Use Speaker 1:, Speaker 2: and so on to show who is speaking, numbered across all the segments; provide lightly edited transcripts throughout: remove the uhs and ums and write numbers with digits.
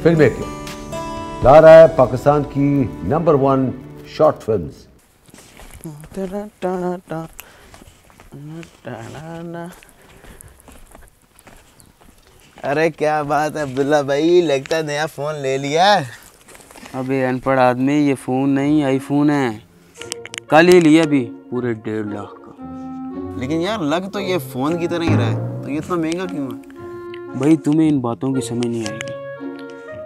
Speaker 1: Film making ला रहा है पाकिस्तान की नंबर 1 शॉर्ट फिल्म्स।
Speaker 2: अरे क्या बात है अब्दुल्ला भाई, लगता है नया फोन ले लिया।
Speaker 3: अबे अनपढ़ आदमी, ये फोन नहीं आईफोन है, कल ही लिया भी, पूरे 1.5 लाख का।
Speaker 2: लेकिन यार लग तो ये फोन की तरह ही रहा है, तो ये इतना महंगा क्यों है?
Speaker 3: भाई तुम्हें इन बातों की समझ नहीं आएगी।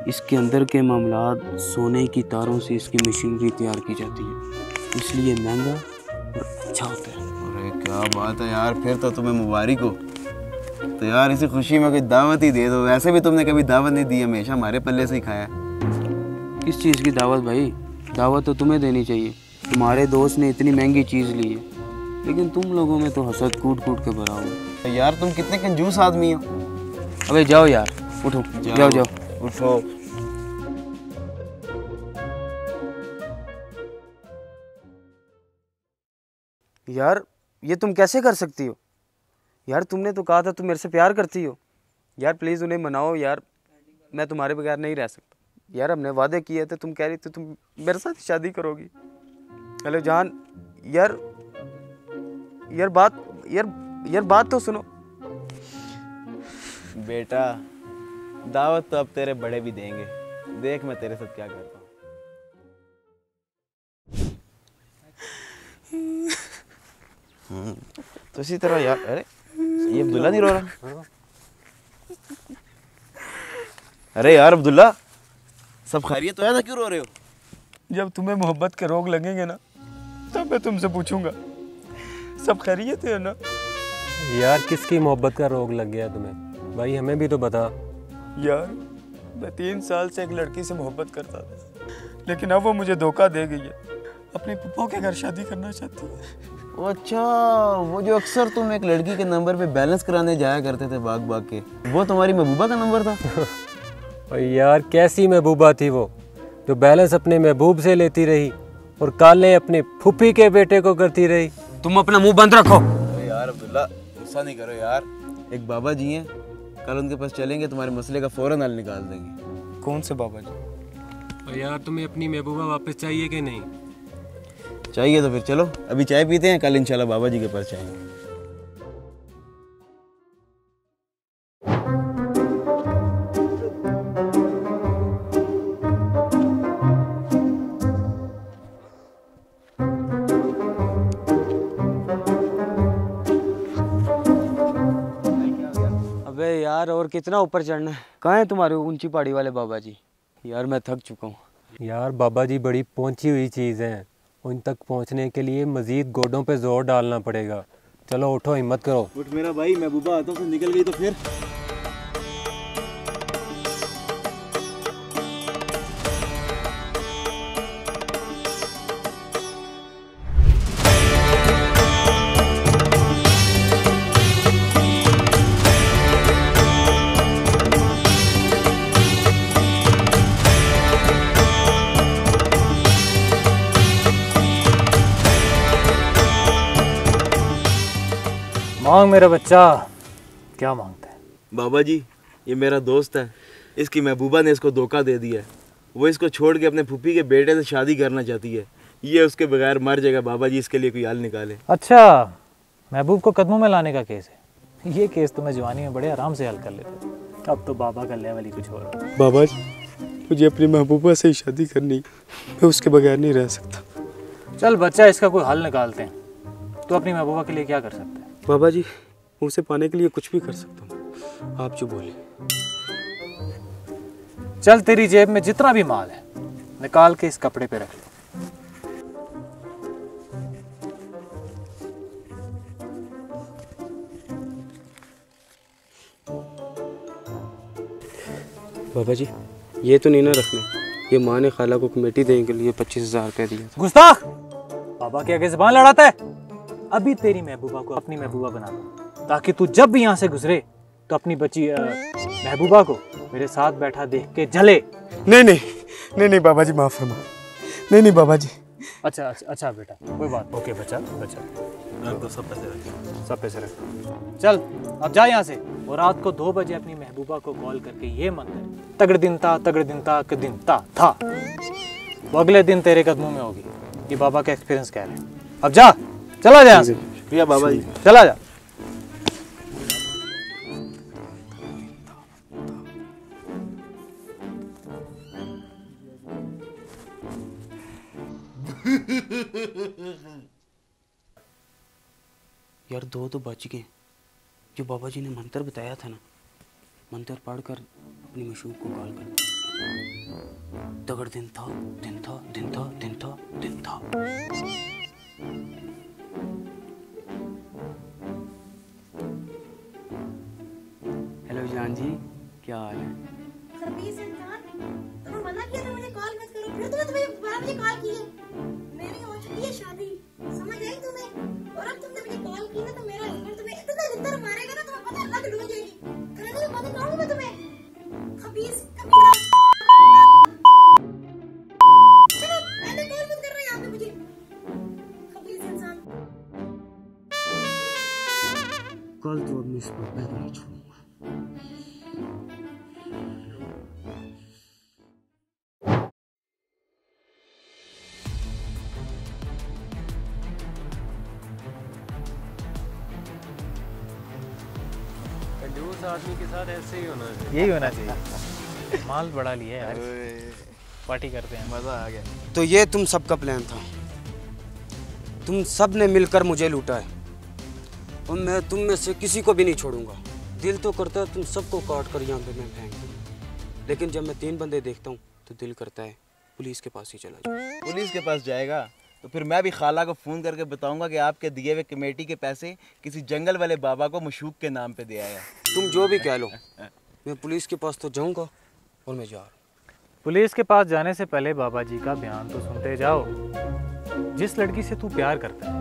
Speaker 3: इसके अंदर के मामलात सोने की तारों से इसकी मशीनरी तैयार की जाती है, इसलिए महंगा और अच्छा होता है।
Speaker 2: अरे क्या बात है यार, फिर तो तुम्हें मुबारक हो। तो यार इसी खुशी में कोई दावत ही दे दो। वैसे भी तुमने कभी दावत नहीं दी, हमेशा हमारे पल्ले से ही खाया।
Speaker 3: किस चीज़ की दावत भाई? दावत तो तुम्हें देनी चाहिए, तुम्हारे दोस्त ने इतनी महंगी चीज़ ली है, लेकिन तुम लोगों में तो हसद कूट कूट के भरा हुआ है।
Speaker 2: यार तुम कितने कंजूस आदमी हो।
Speaker 3: अबे जाओ यार, उठो, जाओ जाओ
Speaker 2: उठो।
Speaker 3: यार ये तुम कैसे कर सकती हो? यार तुमने तो कहा था तुम मेरे से प्यार करती हो। यार प्लीज़ उन्हें मनाओ यार, मैं तुम्हारे बगैर नहीं रह सकता। यार हमने वादे किए थे, तुम कह रही थी तुम मेरे साथ शादी करोगी। हेलो जान, यार यार बात तो सुनो।
Speaker 2: बेटा दावत तो अब तेरे बड़े भी देंगे, देख मैं तेरे साथ क्या करता हूँ। तो इसी तरह यार, अरे ये अब्दुल्ला नहीं रो रहा? अरे यार अब्दुल्ला, सब खैरियत तो है ना, क्यों रो रहे हो?
Speaker 4: जब तुम्हें मोहब्बत के रोग लगेंगे ना, तब मैं तुमसे पूछूंगा सब खैरियत है ना?
Speaker 5: यार किसकी मोहब्बत का रोग लग गया तुम्हें भाई, हमें भी तो बता।
Speaker 4: यार मैं 3 साल से एक लड़की से मोहब्बत करता था, लेकिन अब वो मुझे धोखा दे गई है। अपने पप्पा के घर शादी करना चाहती है।
Speaker 2: अच्छा, वो जो अक्सर तुम एक लड़की के नंबर पे बैलेंस कराने जाया करते थे भाग भाग के, वो तुम्हारी महबूबा का नंबर था?
Speaker 5: और यार कैसी महबूबा थी वो, जो बैलेंस अपने महबूब से लेती रही और काले अपने फूफी के बेटे को करती रही।
Speaker 3: तुम अपना मुंह बंद रखो।
Speaker 2: अरे यार अब्दुल्ला, गुस्सा नहीं करो यार। एक बाबा जी हैं, कल उनके पास चलेंगे, तुम्हारे मसले का फौरन हल निकाल देंगे।
Speaker 4: कौन से बाबा जी?
Speaker 5: और यार तुम्हें अपनी महबूबा वापस चाहिए कि नहीं?
Speaker 2: चाहिए तो फिर चलो अभी चाय पीते हैं, कल इंशाल्लाह बाबा जी के पास जाएंगे।
Speaker 3: अबे यार और कितना ऊपर चढ़ना है? कहाँ है तुम्हारे ऊंची पहाड़ी वाले बाबा जी? यार मैं थक चुका हूँ।
Speaker 5: यार बाबा जी बड़ी पहुंची हुई चीज़ हैं, उन तक पहुंचने के लिए मजीद गोडों पे जोर डालना पड़ेगा। चलो उठो, हिम्मत करो।
Speaker 2: उठ मेरा भाई, महबूबा हाथों से निकल गई तो फिर?
Speaker 6: मांग मेरा बच्चा, क्या मांगता है?
Speaker 2: बाबा जी, ये मेरा दोस्त है, इसकी महबूबा ने इसको धोखा दे दिया है। वो इसको छोड़ के अपने फूफी के बेटे से शादी करना चाहती है। ये उसके बगैर मर जाएगा। बाबा जी इसके लिए कोई हल निकाले।
Speaker 6: अच्छा, महबूब को कदमों में लाने का केस है। ये केस तो मैं जवानी में बड़े आराम से हल कर लेता। अब तो बाबा का लेवल ही कुछ हो रहा है।
Speaker 4: बाबा जी, मुझे अपनी महबूबा से ही शादी करनी, मैं उसके बगैर नहीं रह सकता।
Speaker 6: चल बच्चा, इसका कोई हल निकालते हैं। तो अपनी महबूबा के लिए क्या कर सकता है?
Speaker 4: बाबा जी, उसे पाने के लिए कुछ भी कर सकता हूँ, आप जो बोले।
Speaker 6: चल तेरी जेब में जितना भी माल है निकाल के इस कपड़े पे रख ले।
Speaker 4: बाबा जी, ये तो नहीं ना रखना, ये माँ ने खाला को कमेटी देने के लिए 25,000 रुपया दिया था।
Speaker 6: गुस्ताख, बाबा के आगे ज़बान लड़ाता है। अभी तेरी महबूबा को अपनी महबूबा बना दो, ताकि तू जब भी यहाँ से गुजरे तो अपनी बच्ची महबूबा को मेरे साथ बैठा देख के जले।
Speaker 4: नहीं नहीं नहीं नहीं बाबा जी, माफ फरमा। नहीं नहीं बाबा जी,
Speaker 6: अच्छा अच्छा अच्छा बेटा, कोई बात। ओके बच्चा बच्चा,
Speaker 2: रख दो सब पैसे, रख
Speaker 6: सब पैसे रख। चल अब जा यहाँ से, और रात को 2 बजे अपनी महबूबा को कॉल करके ये मंत्र तगड़ दिन था कि दिन था वो अगले दिन तेरे कदमों में होगी। ये बाबा का एक्सपीरियंस कह रहे हैं। अब जा, चला जा यहाँ से।
Speaker 2: शुक्रिया बाबा जी।
Speaker 6: चला जा।
Speaker 3: यार 2 तो बच गए। जो बाबा जी ने मंत्र बताया था ना, मंत्र पढ़कर अपनी मशूक को कॉल कर। तगड़ दिन था दिन था दिन था दिन था दिन था। हेलो जान जी, क्या हाल है?
Speaker 7: खबीस इंसान, तुम्हें मना किया था मुझे कॉल मत करो, फिर तुम्हें 12 बजे कॉल की है। मेरी हो चुकी है शादी, समझ आई तुम्हें? और अब तुमने मुझे कॉल की ना तो मेरा हस्बैंड तुम्हें इतना लितर मारेगा ना, तुम्हें पता लग लग जाएगी। खाने में मदद करूंगी मैं तुम्हें, खबीस कमीना। चलो पहले कॉल मत कर रहे यहाँ पे मुझे, खबीस इंसान।
Speaker 3: कल तो अब मैं इसको पैर नहीं छोड़ूंगा।
Speaker 5: कंजूस आदमी के साथ ऐसे ही होना चाहिए।
Speaker 6: यही होना चाहिए। माल बढ़ा लिया यार, पार्टी करते हैं।
Speaker 2: मजा आ गया।
Speaker 3: तो ये तुम सबका प्लान था। तुम सब ने मिलकर मुझे लूटा है, और मैं तुम में से किसी को भी नहीं छोड़ूंगा। दिल तो करता है तुम सबको काट कर यहाँ पे मैं फेंक दूं, लेकिन जब मैं 3 बंदे देखता हूँ तो दिल करता है पुलिस के पास ही चला जाऊँ।
Speaker 2: पुलिस के पास जाएगा तो फिर मैं भी खाला को फ़ोन करके बताऊंगा कि आपके दिए हुए कमेटी के पैसे किसी जंगल वाले बाबा को मशूक के नाम पे दिया है।
Speaker 3: तुम जो भी कह लो, मैं पुलिस के पास तो जाऊँगा, और मैं जा रहा हूँ।
Speaker 6: पुलिस के पास जाने से पहले बाबा जी का बयान तो सुनते जाओ। जिस लड़की से तू प्यार करता है,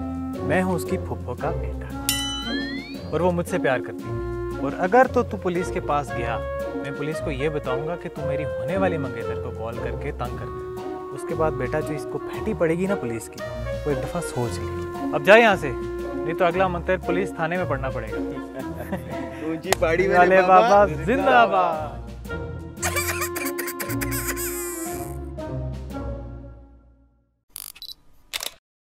Speaker 6: मैं हूँ उसकी फुफ्फो का बेटा, और वो मुझसे प्यार करती है। और अगर तो तू पुलिस के पास गया, मैं पुलिस को ये बताऊंगा कि तू मेरी होने वाली मंगेतर को कॉल करके तंग कर दे। उसके बाद बेटा जो इसको फैटी पड़ेगी ना पुलिस की, वो एक दफ़ा सोच ले। अब जा यहाँ से, नहीं तो अगला मंत्र पुलिस थाने में पढ़ना पड़ेगा।
Speaker 2: ऊंची पहाड़ी
Speaker 6: वाले बाबा जिंदाबाद।